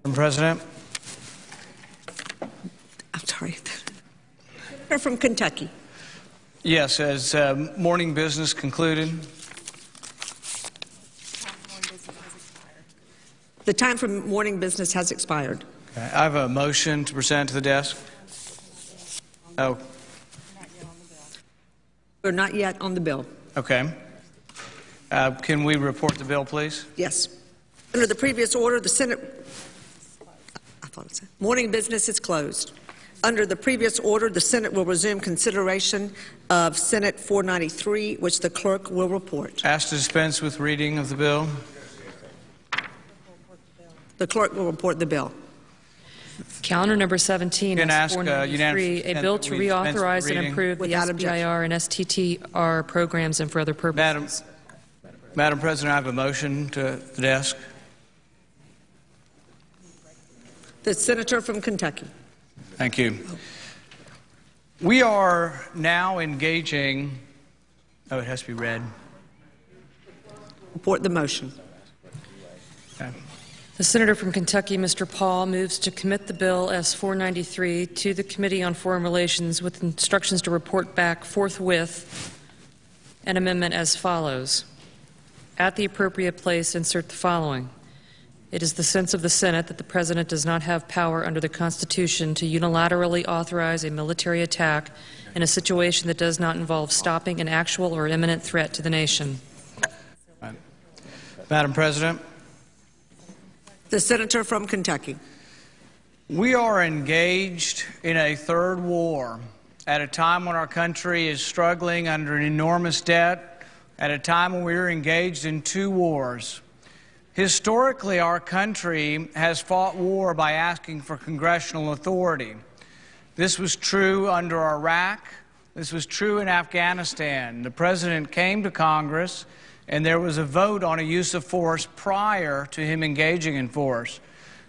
Madam President. I'm sorry. Senator from Kentucky. Yes, as morning business concluded. The time for morning business has expired. Okay. I have a motion to present to the desk. Oh. We're not yet on the bill. Okay. Can we report the bill, please? Yes. Under the previous order, the Senate... Morning business is closed. Under the previous order, the Senate will resume consideration of Senate 493, which the clerk will report. Asked to dispense with reading of the bill. The clerk will report the bill. Calendar number 17 is 493, a bill to reauthorize and improve the SBIR and STTR programs and for other purposes. Madam President, I have a motion to the desk. The senator from Kentucky. Thank you. We are now engaging. Oh, it has to be read. Report the motion. Okay. The senator from Kentucky, Mr. Paul, moves to commit the bill S-493 to the Committee on Foreign Relations with instructions to report back forthwith an amendment as follows. At the appropriate place, insert the following. It is the sense of the Senate that the President does not have power under the Constitution to unilaterally authorize a military attack in a situation that does not involve stopping an actual or imminent threat to the nation. Madam President. The senator from Kentucky. We are engaged in a third war at a time when our country is struggling under an enormous debt, at a time when we are engaged in two wars. Historically, our country has fought war by asking for congressional authority. This was true under Iraq. This was true in Afghanistan. The President came to Congress, and there was a vote on a use of force prior to him engaging in force.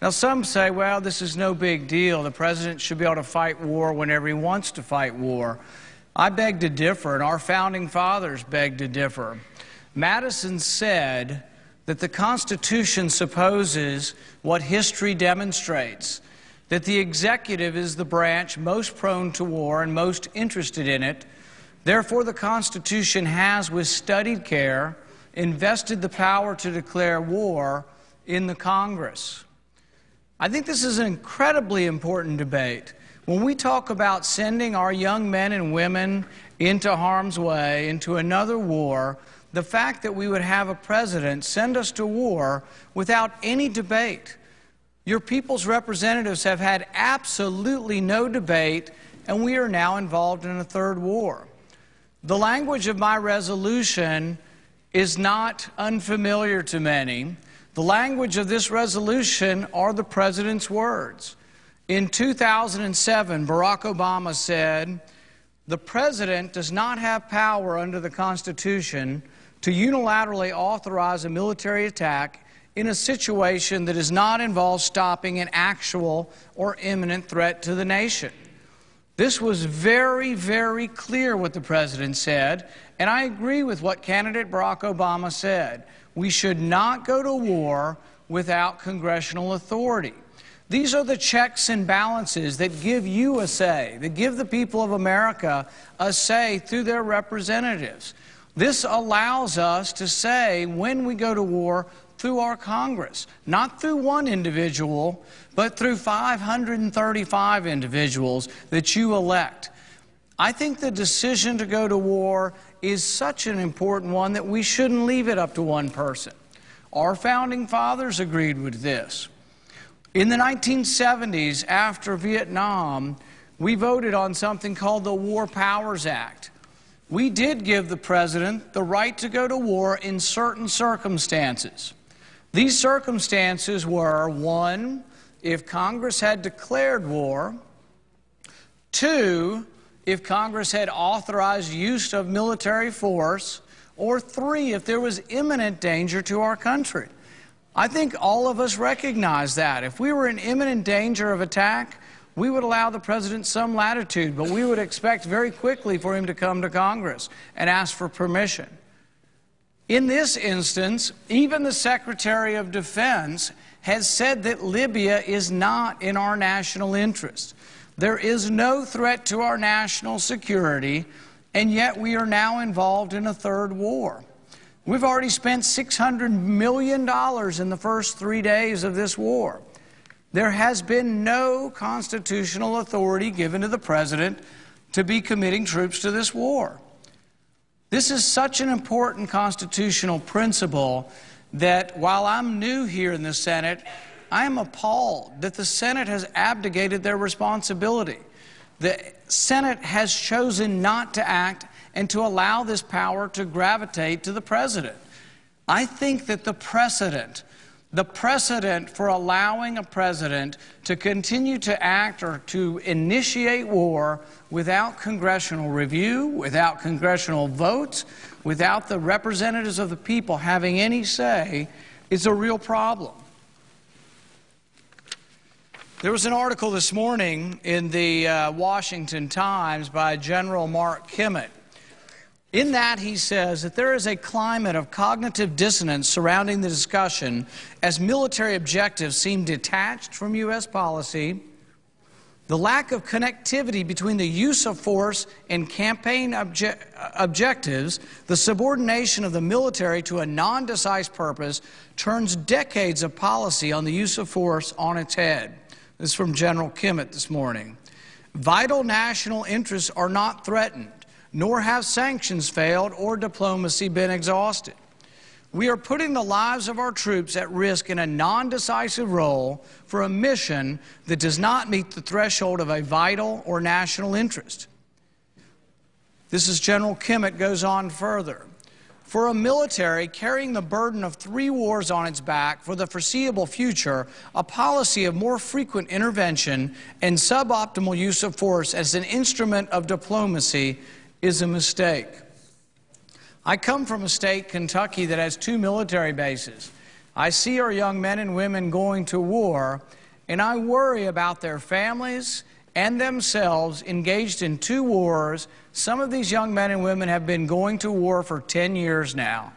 Now, some say, well, this is no big deal. The President should be able to fight war whenever he wants to fight war. I beg to differ, and our founding fathers beg to differ. Madison said that the Constitution supposes what history demonstrates, that the executive is the branch most prone to war and most interested in it. Therefore, the Constitution has, with studied care, invested the power to declare war in the Congress. I think this is an incredibly important debate. When we talk about sending our young men and women into harm's way, into another war, the fact that we would have a president send us to war without any debate. Your people's representatives have had absolutely no debate, and we are now involved in a third war. The language of my resolution is not unfamiliar to many. The language of this resolution are the President's words. In 2007, Barack Obama said, "The President does not have power under the Constitution to unilaterally authorize a military attack in a situation that does not involve stopping an actual or imminent threat to the nation." This was very, very clear what the President said, and I agree with what candidate Barack Obama said. We should not go to war without congressional authority. These are the checks and balances that give you a say, that give the people of America a say through their representatives. This allows us to say when we go to war through our Congress, not through one individual, but through 535 individuals that you elect. I think the decision to go to war is such an important one that we shouldn't leave it up to one person. Our founding fathers agreed with this. In the 1970s, after Vietnam, we voted on something called the War Powers Act. We did give the President the right to go to war in certain circumstances. These circumstances were, 1, if Congress had declared war, 2, if Congress had authorized use of military force, or 3, if there was imminent danger to our country. I think all of us recognize that. If we were in imminent danger of attack, we would allow the President some latitude, but we would expect very quickly for him to come to Congress and ask for permission. In this instance, even the Secretary of Defense has said that Libya is not in our national interest. There is no threat to our national security, and yet we are now involved in a third war. We've already spent $600 million in the first 3 days of this war. There has been no constitutional authority given to the President to be committing troops to this war. This is such an important constitutional principle that while I'm new here in the Senate, I am appalled that the Senate has abdicated their responsibility. The Senate has chosen not to act and to allow this power to gravitate to the President. I think that the precedent for allowing a president to continue to act or to initiate war without congressional review, without congressional votes, without the representatives of the people having any say is a real problem. There was an article this morning in the Washington Times by General Mark Kimmett. In that, he says that there is a climate of cognitive dissonance surrounding the discussion as military objectives seem detached from U.S. policy, the lack of connectivity between the use of force and campaign objectives, the subordination of the military to a non-decisive purpose turns decades of policy on the use of force on its head. This is from General Kimmett this morning. Vital national interests are not threatened, nor have sanctions failed or diplomacy been exhausted. We are putting the lives of our troops at risk in a non-decisive role for a mission that does not meet the threshold of a vital or national interest. This is General Kimmett goes on further. For a military carrying the burden of 3 wars on its back for the foreseeable future, a policy of more frequent intervention and suboptimal use of force as an instrument of diplomacy is a mistake. I come from a state, Kentucky, that has 2 military bases. I see our young men and women going to war, and I worry about their families and themselves engaged in 2 wars. Some of these young men and women have been going to war for 10 years now.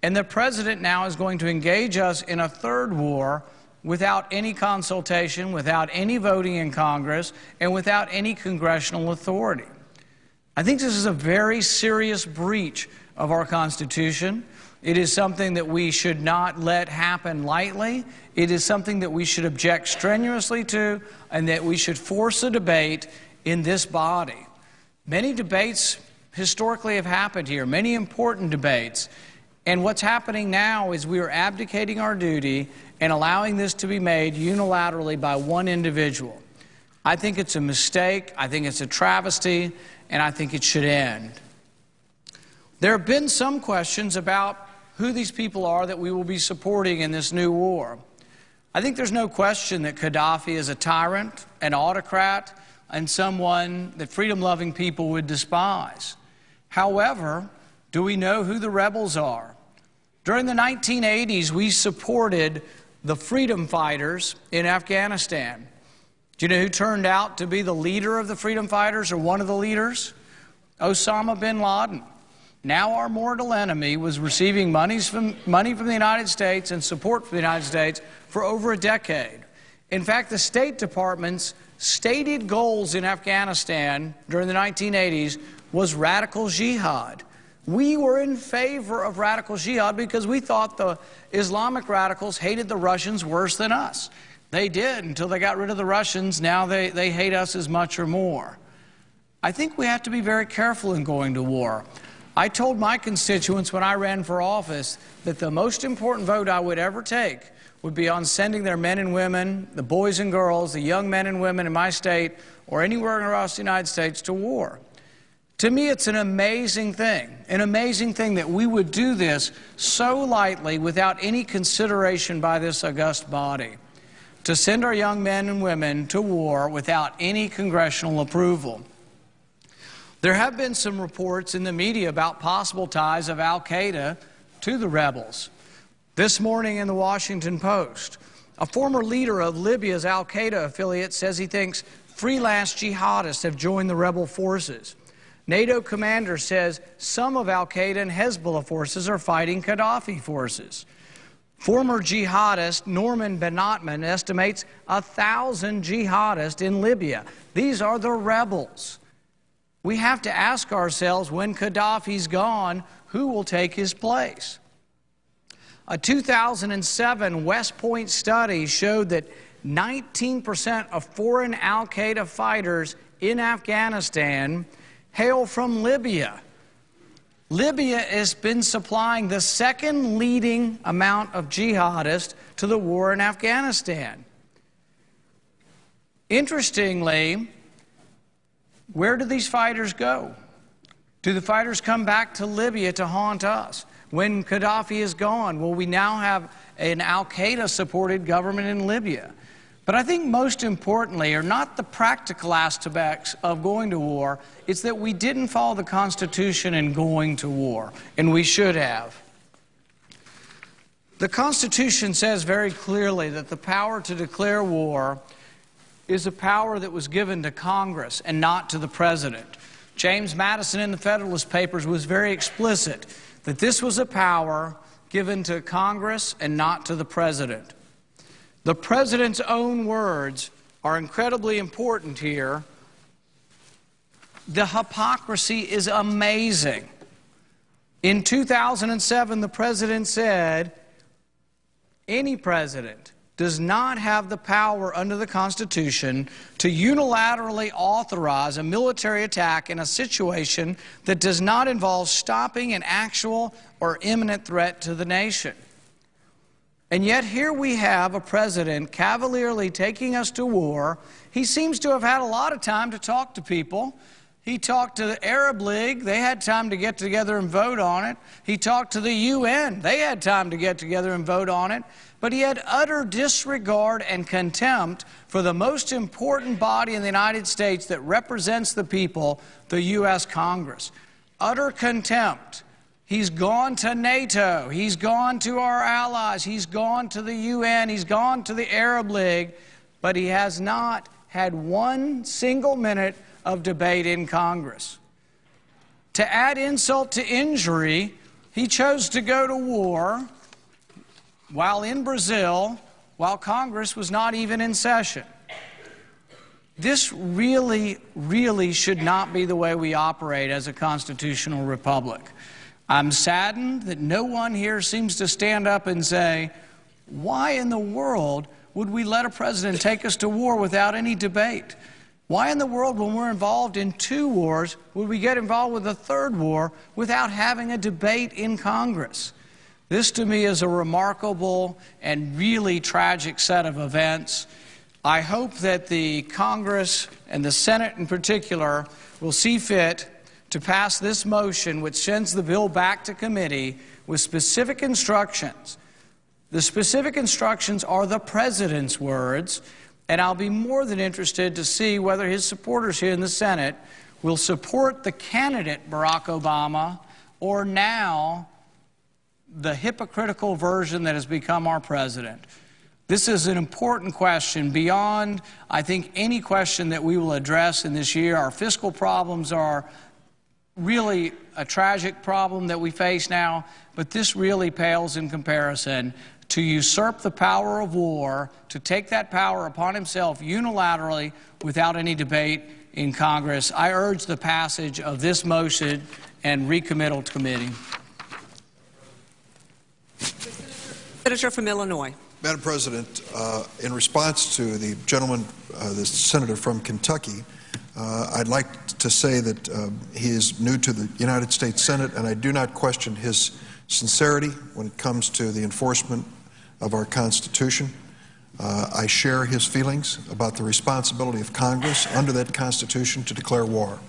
And the President now is going to engage us in a 3rd war without any consultation, without any voting in Congress, and without any congressional authority. I think this is a very serious breach of our Constitution. It is something that we should not let happen lightly. It is something that we should object strenuously to, and that we should force a debate in this body. Many debates historically have happened here, many important debates. And what's happening now is we are abdicating our duty and allowing this to be made unilaterally by one individual. I think it's a mistake, I think it's a travesty, and I think it should end. There have been some questions about who these people are that we will be supporting in this new war. I think there's no question that Gaddafi is a tyrant, an autocrat, and someone that freedom-loving people would despise. However, do we know who the rebels are? During the 1980s, we supported the freedom fighters in Afghanistan. Do you know who turned out to be the leader of the freedom fighters, or one of the leaders? Osama bin Laden. Now our mortal enemy was receiving money from the United States and support from the United States for over a decade. In fact, the State Department's stated goals in Afghanistan during the 1980s was radical jihad. We were in favor of radical jihad because we thought the Islamic radicals hated the Russians worse than us. They did until they got rid of the Russians. Now they hate us as much or more. I think we have to be very careful in going to war. I told my constituents when I ran for office that the most important vote I would ever take would be on sending their men and women, the boys and girls, the young men and women in my state or anywhere across the United States to war. To me, it's an amazing thing that we would do this so lightly without any consideration by this august body, to send our young men and women to war without any congressional approval. There have been some reports in the media about possible ties of al-Qaeda to the rebels. This morning in the Washington Post, a former leader of Libya's al-Qaeda affiliate says he thinks freelance jihadists have joined the rebel forces. NATO commander says some of al-Qaeda and Hezbollah forces are fighting Gaddafi forces. Former jihadist Norman Benatman estimates 1,000 jihadists in Libya. These are the rebels. We have to ask ourselves, when Gaddafi's gone, who will take his place? A 2007 West Point study showed that 19% of foreign al-Qaeda fighters in Afghanistan hail from Libya. Libya has been supplying the second leading amount of jihadists to the war in Afghanistan. Interestingly, where do these fighters go? Do the fighters come back to Libya to haunt us? When Gaddafi is gone, will we now have an al-Qaeda-supported government in Libya? But I think most importantly are not the practical aspects of going to war, it's that we didn't follow the Constitution in going to war, and we should have. The Constitution says very clearly that the power to declare war is a power that was given to Congress and not to the President. James Madison in the Federalist Papers was very explicit that this was a power given to Congress and not to the President. The President's own words are incredibly important here. The hypocrisy is amazing. In 2007, the President said, any president does not have the power under the Constitution to unilaterally authorize a military attack in a situation that does not involve stopping an actual or imminent threat to the nation. And yet here we have a president cavalierly taking us to war. He seems to have had a lot of time to talk to people. He talked to the Arab League. They had time to get together and vote on it. He talked to the UN. They had time to get together and vote on it. But he had utter disregard and contempt for the most important body in the United States that represents the people, the U.S. Congress. Utter contempt. He's gone to NATO, he's gone to our allies, he's gone to the UN, he's gone to the Arab League, but he has not had one single minute of debate in Congress. To add insult to injury, he chose to go to war while in Brazil, while Congress was not even in session. This really, really should not be the way we operate as a constitutional republic. I'm saddened that no one here seems to stand up and say, why in the world would we let a president take us to war without any debate? Why in the world, when we're involved in 2 wars, would we get involved with a 3rd war without having a debate in Congress? This, to me, is a remarkable and really tragic set of events. I hope that the Congress and the Senate in particular will see fit to pass this motion, which sends the bill back to committee with specific instructions. The specific instructions are the President's words, and I'll be more than interested to see whether his supporters here in the Senate will support the candidate Barack Obama or now the hypocritical version that has become our president. This is an important question beyond, I think, any question that we will address in this year. Our fiscal problems are really a tragic problem that we face now, but this really pales in comparison. To usurp the power of war, to take that power upon himself unilaterally without any debate in Congress. I urge the passage of this motion and recommittal to committee. Senator from Illinois. Madam President, in response to the gentleman, the senator from Kentucky, I'd like to say that he is new to the United States Senate, and I do not question his sincerity when it comes to the enforcement of our Constitution. I share his feelings about the responsibility of Congress under that Constitution to declare war.